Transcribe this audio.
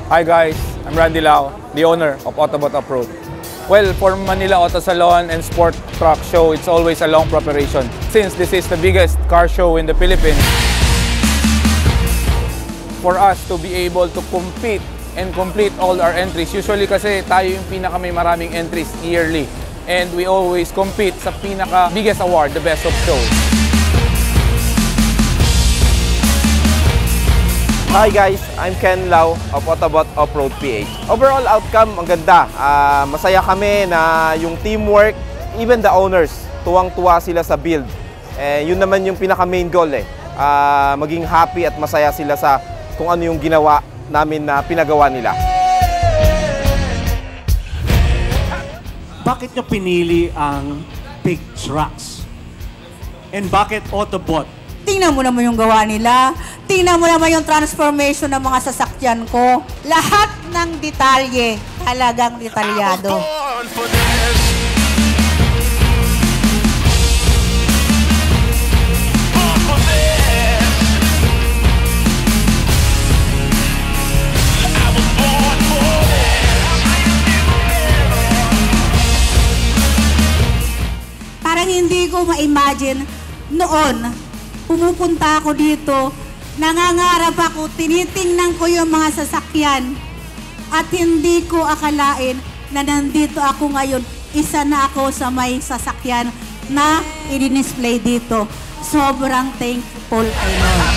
Hi guys, I'm Randy Lau, the owner of Autobot Off-Road. Well, for Manila Auto Salon and Sport Truck Show, it's always a long preparation. Since this is the biggest car show in the Philippines, for us to be able to compete and complete all our entries, usually kasi tayo yung pinaka may maraming entries yearly. And we always compete sa pinaka biggest award, the Best of Show. Hi guys, I'm Ken Lau of Autobot Off-Road PH. Overall outcome, ang ganda. Masaya kami na yung teamwork, even the owners, tuwang-tuwa sila sa build. Yun naman yung pinaka-main goal maging happy at masaya sila sa kung ano yung ginawa namin na pinagawa nila. Bakit nyo pinili ang big trucks? And bakit Autobot? Tingnan mo naman yung gawa nila. Tingnan mo naman yung transformation ng mga sasakyan ko. Lahat ng detalye, talagang detalyado. Parang hindi ko ma-imagine noon, pumupunta ako dito, nangangarap ako, tinitingnan ko yung mga sasakyan at hindi ko akalain na nandito ako ngayon. Isa na ako sa may sasakyan na i-display dito. Sobrang thankful kay Lord.